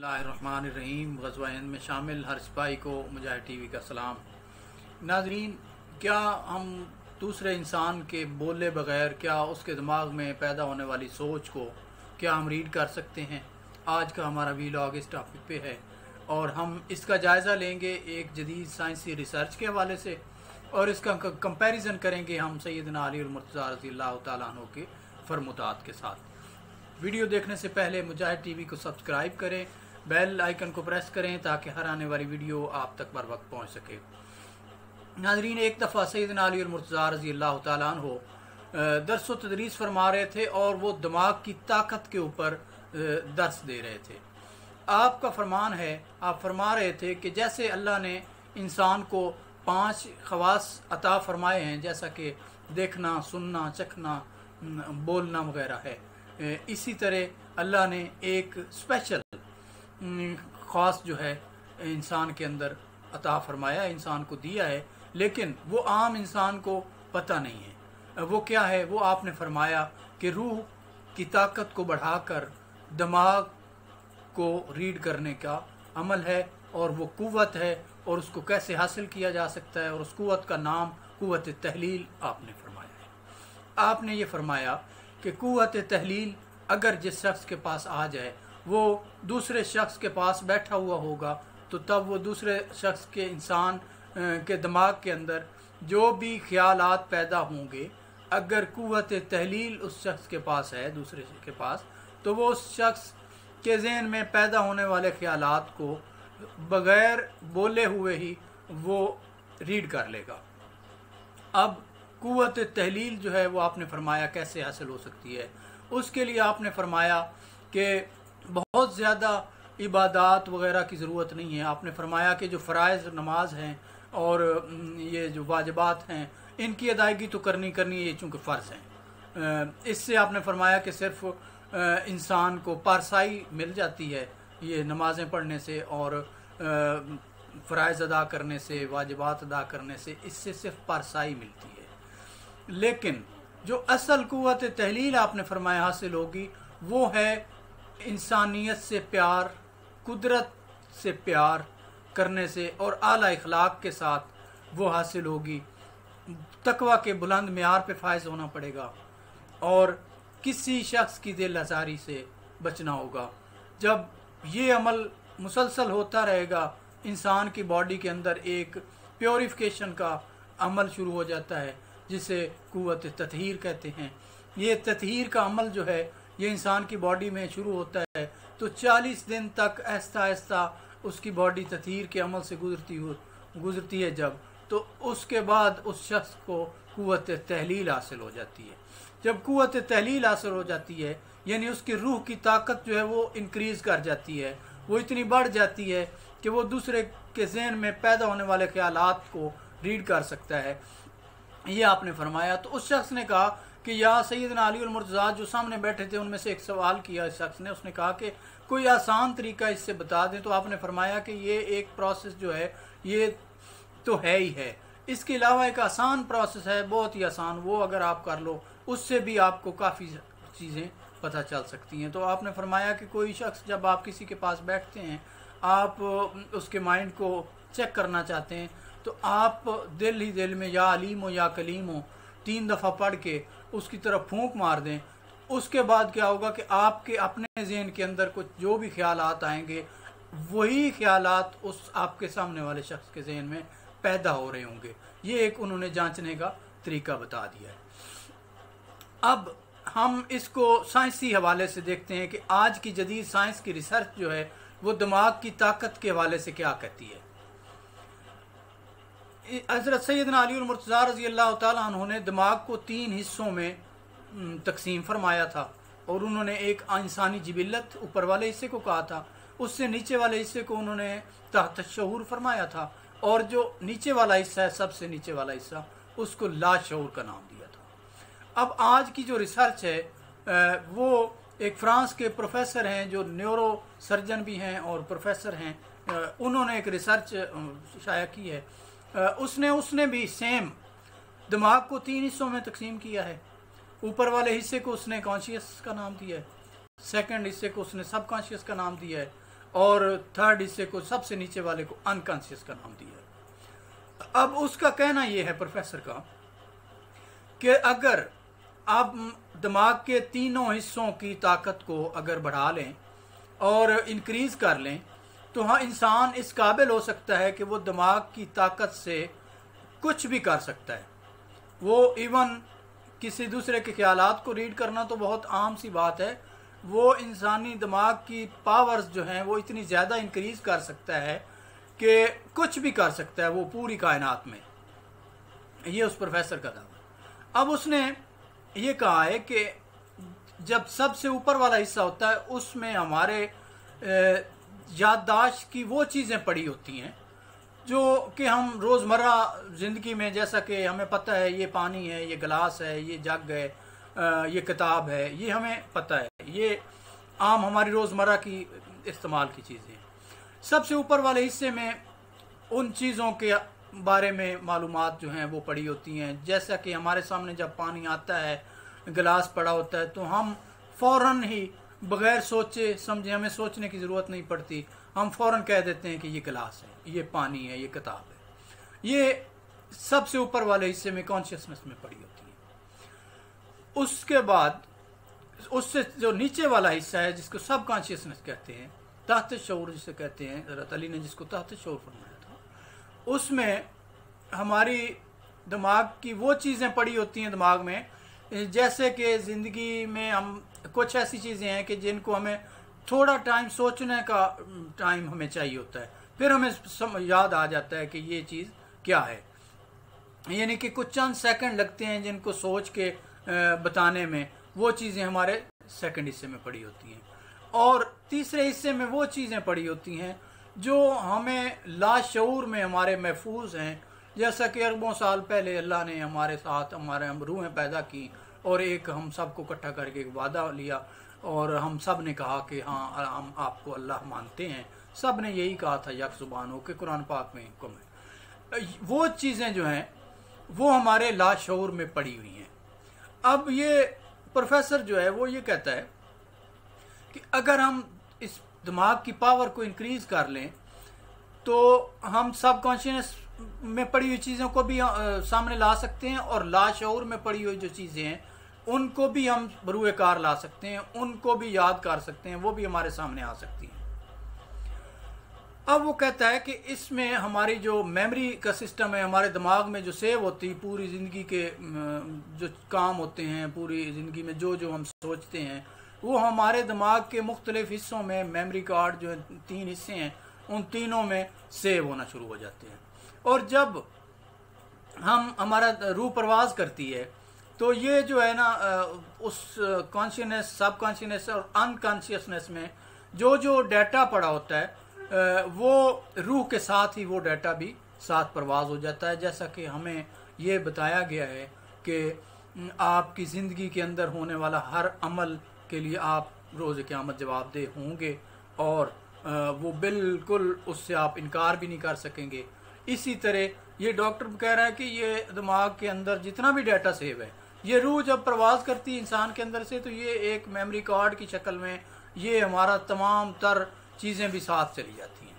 बिस्मिल्लाहिर्रहमानिर्रहीम। ग़ज़वा हिंद में शामिल हर सिपाही को मुजाहिद टीवी का सलाम। नाज़रीन, क्या हम दूसरे इंसान के बोले बग़ैर क्या उसके दिमाग में पैदा होने वाली सोच को क्या हम रीड कर सकते हैं? आज का हमारा वीलॉग इस टॉपिक पे है और हम इसका जायज़ा लेंगे एक जदीद साइंसी रिसर्च के हवाले से और इसका कंपैरिजन करेंगे हम सैयदना अली मुर्तज़ा रज़ियल्लाहु तआला अन्हु के फरमुतात के साथ। वीडियो देखने से पहले मुजाहिद टीवी को सब्सक्राइब करें, बेल आइकन को प्रेस करें ताकि हर आने वाली वीडियो आप तक बर वक्त पहुँच सके। नाज़रीन, एक दफ़ा सैयदना अली मुर्तज़ा रज़ियल्लाहु तआला अन्हु दर्स व तदरीस फरमा रहे थे और वो दिमाग की ताकत के ऊपर दर्स दे रहे थे। आपका फरमान है, आप फरमा रहे थे कि जैसे अल्लाह ने इंसान को 5 खवास अता फरमाए हैं, जैसा कि देखना, सुनना, चखना, बोलना वगैरह है, इसी तरह अल्लाह ने एक स्पेशल ख़ास जो है इंसान के अंदर अता फरमाया, इंसान को दिया है, लेकिन वो आम इंसान को पता नहीं है। वो क्या है? वो आपने फरमाया कि रूह की ताकत को बढ़ाकर दिमाग को रीड करने का अमल है और वो कुव्वत है और उसको कैसे हासिल किया जा सकता है, और उस कुव्वत का नाम कुव्वत तहलील आपने फरमाया है। आपने ये फरमाया कि कुव्वत तहलील अगर जिस शख्स के पास आ जाए, वो दूसरे शख्स के पास बैठा हुआ होगा, तो तब वो दूसरे शख्स के इंसान के दिमाग के अंदर जो भी ख्यालात पैदा होंगे, अगर कुव्वत तहलील उस शख्स के पास है, दूसरे के पास, तो वो उस शख्स के ज़हन में पैदा होने वाले ख्यालात को बग़ैर बोले हुए ही वो रीड कर लेगा। अब कुव्वत तहलील जो है वो आपने फरमाया कैसे हासिल हो सकती है। उसके लिए आपने फरमाया कि बहुत ज़्यादा इबादत वगैरह की ज़रूरत नहीं है। आपने फरमाया कि जो फ़राइज़ नमाज हैं और ये जो वाजिबात हैं, इनकी अदायगी तो करनी है, ये चूँकि फ़र्ज़ हैं। इससे आपने फरमाया कि सिर्फ़ इंसान को पारसाई मिल जाती है ये नमाज़ें पढ़ने से और फ़राइज़ अदा करने से, वाजिबात अदा करने से, इससे सिर्फ पारसाई मिलती है। लेकिन जो असल कुव्वत तहलील आपने फरमाया हासिल होगी, वो है इंसानियत से प्यार, कुदरत से प्यार करने से और आला इखलाक के साथ वो हासिल होगी। तकवा के बुलंद मेयार पे फायज होना पड़ेगा और किसी शख्स की दिल आज़ारी से बचना होगा। जब ये अमल मुसलसल होता रहेगा, इंसान की बॉडी के अंदर एक प्योरिफिकेशन का अमल शुरू हो जाता है, जिसे कुव्वत ततहीर कहते हैं। ये ततहीर का अमल जो है ये इंसान की बॉडी में शुरू होता है, तो 40 दिन तक आहिस्ता आहिस्ता उसकी बॉडी ततहीर के अमल से गुजरती है जब, तो उसके बाद उस शख्स को कुव्वत तहलील हासिल हो जाती है। जब कुव्वत तहलील हासिल हो जाती है, यानी उसकी रूह की ताकत जो है वो इंक्रीज़ कर जाती है, वो इतनी बढ़ जाती है कि वो दूसरे के ज़हन में पैदा होने वाले ख्यालात को रीड कर सकता है। ये आपने फरमाया। तो उस शख्स ने कहा कि या सैयदना अली मुर्तज़ा जो सामने बैठे थे, उनमें से एक सवाल किया इस शख्स ने, उसने कहा कि कोई आसान तरीका इससे बता दें। तो आपने फरमाया कि ये एक प्रोसेस जो है ये तो है ही है, इसके अलावा एक आसान प्रोसेस है, बहुत ही आसान, वो अगर आप कर लो उससे भी आपको काफ़ी चीज़ें पता चल सकती हैं। तो आपने फरमाया कि कोई शख्स जब आप किसी के पास बैठते हैं, आप उसके माइंड को चेक करना चाहते हैं, तो आप दिल ही दिल में या अलीम हो या कलीम हो 3 दफ़ा पढ़ के उसकी तरफ फूंक मार दें। उसके बाद क्या होगा कि आपके अपने ज़हन के अंदर कुछ जो भी ख्यालात आएंगे, वही ख्यालात उस आपके सामने वाले शख्स के ज़हन में पैदा हो रहे होंगे। ये एक उन्होंने जांचने का तरीका बता दिया है। अब हम इसको साइंसी हवाले से देखते हैं कि आज की जदीद साइंस की रिसर्च जो है वो दिमाग की ताकत के हवाले से क्या कहती है। हज़रत सैयदना अली मुर्तज़ा रज़ियल्लाहु तआला अन्हु ने दिमाग को 3 हिस्सों में तकसीम फरमाया था और उन्होंने एक इंसानी जिबिल्लत ऊपर वाले हिस्से को कहा था, उससे नीचे वाले हिस्से को उन्होंने तहत शऊर फरमाया था, और जो नीचे वाला हिस्सा है, सबसे नीचे वाला हिस्सा, उसको लाशऊर का नाम दिया था। अब आज की जो रिसर्च है वो एक फ्रांस के प्रोफेसर हैं जो न्यूरो सर्जन भी हैं और प्रोफेसर हैं, उन्होंने एक रिसर्च शाया की है। उसने भी सेम दिमाग को 3 हिस्सों में तकसीम किया है। ऊपर वाले हिस्से को उसने कॉन्शियस का नाम दिया है, सेकंड हिस्से को उसने सबकॉन्शियस का नाम दिया है, और थर्ड हिस्से को, सबसे नीचे वाले को, अनकॉन्शियस का नाम दिया। अब उसका कहना यह है प्रोफेसर का कि अगर आप दिमाग के तीनों हिस्सों की ताकत को अगर बढ़ा लें और इंक्रीज कर लें तो हाँ, इंसान इस काबिल हो सकता है कि वो दिमाग की ताकत से कुछ भी कर सकता है। वो इवन किसी दूसरे के ख्यालात को रीड करना तो बहुत आम सी बात है, वो इंसानी दिमाग की पावर्स जो हैं वो इतनी ज़्यादा इंक्रीज कर सकता है कि कुछ भी कर सकता है वो पूरी कायनात में। ये उस प्रोफेसर का दावा। अब उसने ये कहा है कि जब सबसे ऊपर वाला हिस्सा होता है उसमें हमारे याददाश्त की वो चीज़ें पड़ी होती हैं जो कि हम रोज़मर्रा ज़िंदगी में, जैसा कि हमें पता है ये पानी है, ये गिलास है, ये जग है, ये किताब है, ये हमें पता है, ये आम हमारी रोज़मर्रा की इस्तेमाल की चीज़ें। सबसे ऊपर वाले हिस्से में उन चीज़ों के बारे में मालूमात जो हैं वो पड़ी होती हैं। जैसा कि हमारे सामने जब पानी आता है, गिलास पड़ा होता है, तो हम फ़ौरन ही बग़ैर सोचे समझे, हमें सोचने की ज़रूरत नहीं पड़ती, हम फ़ौरन कह देते हैं कि ये गिलास है, ये पानी है, ये किताब है। ये सबसे ऊपर वाले हिस्से में, कॉन्शियसनेस में पड़ी होती है। उसके बाद उससे जो नीचे वाला हिस्सा है जिसको सब कॉन्शियसनेस कहते हैं, तहत शऊर जिसे कहते हैं, हज़रत अली ने जिसको तहत शऊर फरमाया था, उसमें हमारी दिमाग की वो चीज़ें पड़ी होती हैं दिमाग में, जैसे कि ज़िंदगी में हम कुछ ऐसी चीज़ें हैं कि जिनको हमें थोड़ा टाइम सोचने का टाइम हमें चाहिए होता है, फिर हमें याद आ जाता है कि ये चीज़ क्या है। यानी कि कुछ चंद सेकंड लगते हैं जिनको सोच के बताने में, वो चीज़ें हमारे सेकंड हिस्से में पड़ी होती हैं। और तीसरे हिस्से में वो चीज़ें पड़ी होती हैं जो हमें लाशऊर में हमारे महफूज हैं। जैसा कि अरबों साल पहले अल्लाह ने हमारे साथ हमारे रूहें पैदा की और एक हम सब को इकट्ठा करके एक वादा लिया और हम सब ने कहा कि हाँ हम आपको अल्लाह मानते हैं। सब ने यही कहा था यक ज़ुबान हो के, कुरान पाक में हुक्म है। वो चीज़ें जो हैं वो हमारे लाशऊर में पड़ी हुई हैं। अब ये प्रोफेसर जो है वो ये कहता है कि अगर हम इस दिमाग की पावर को इंक्रीज कर लें तो हम सबकॉन्शियस में पड़ी हुई चीज़ों को भी सामने ला सकते हैं और लाशऊर में पड़ी हुई जो चीज़ें हैं उनको भी हम बरूए कार ला सकते हैं, उनको भी याद कर सकते हैं, वो भी हमारे सामने आ सकती हैं। अब वो कहता है कि इसमें हमारी जो मेमोरी का सिस्टम है, हमारे दिमाग में जो सेव होती है पूरी ज़िंदगी के जो काम होते हैं, पूरी ज़िंदगी में जो जो हम सोचते हैं, वो हमारे दिमाग के मुख्तलिफ हिस्सों में, मेमोरी कार्ड जो 3 हिस्से हैं उन तीनों में सेव होना शुरू हो जाते हैं। और जब हमारा रूह परवाज करती है तो ये जो है ना उस कॉन्शियसनेस, सब कॉन्शियसनेस और अनकॉन्शियसनेस में जो जो डाटा पड़ा होता है वो रूह के साथ ही वो डाटा भी साथ परवाज हो जाता है। जैसा कि हमें ये बताया गया है कि आपकी ज़िंदगी के अंदर होने वाला हर अमल के लिए आप रोज़ क़यामत जवाबदेह होंगे और वो बिल्कुल उससे आप इनकार भी नहीं कर सकेंगे। इसी तरह ये डॉक्टर कह रहा है कि ये दिमाग के अंदर जितना भी डाटा सेव है, ये रूह जब प्रवास करती है इंसान के अंदर से तो ये एक मेमोरी कार्ड की शक्ल में ये हमारा तमाम तर चीज़ें भी साथ चली जाती हैं।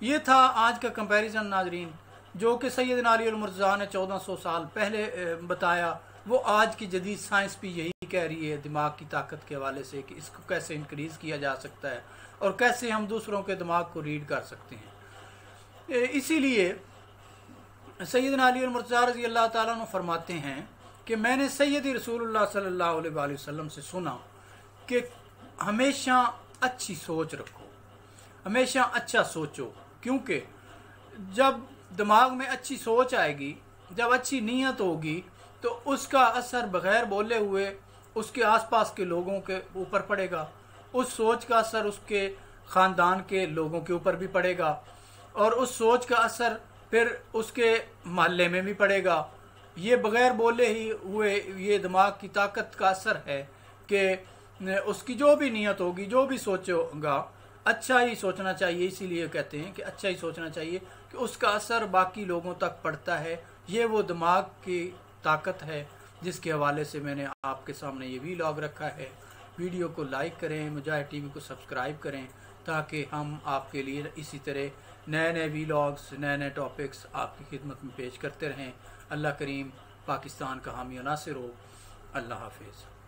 ये था आज का कंपैरिजन नाजरीन, जो कि सैयदना अली मुर्तज़ा ने 1400 साल पहले बताया। वो आज की जदीद साइंस भी यही कह रही है दिमाग की ताकत के हवाले से कि इसको कैसे इंक्रीज़ किया जा सकता है और कैसे हम दूसरों के दिमाग को रीड कर सकते हैं। इसीलिए सैयदना अली मुर्तज़ा रज़ी अल्लाह ताला अन्हु फरमाते हैं कि मैंने सैयदी रसूलुल्लाह सल्लल्लाहु अलैहि वसल्लम से सुना कि हमेशा अच्छी सोच रखो, हमेशा अच्छा सोचो, क्योंकि जब दिमाग में अच्छी सोच आएगी, जब अच्छी नीयत होगी तो उसका असर बग़ैर बोले हुए उसके आसपास के लोगों के ऊपर पड़ेगा। उस सोच का असर उसके ख़ानदान के लोगों के ऊपर भी पड़ेगा और उस सोच का असर फिर उसके मोहल्ले में भी पड़ेगा। ये बग़ैर बोले ही हुए ये दिमाग की ताकत का असर है कि उसकी जो भी नीयत होगी, जो भी सोचेगा, अच्छा ही सोचना चाहिए। इसीलिए कहते हैं कि अच्छा ही सोचना चाहिए कि उसका असर बाकी लोगों तक पड़ता है। ये वो दिमाग की ताकत है जिसके हवाले से मैंने आपके सामने ये व्लॉग रखा है। वीडियो को लाइक करें, मुजाहिद टीवी को सब्सक्राइब करें ताकि हम आपके लिए इसी तरह नए नए वीलॉग्स, नए नए टॉपिक्स आपकी खिदमत में पेश करते रहें। अल्लाह करीम पाकिस्तान का हामी और नासिर हो। अल्लाह हाफिज़।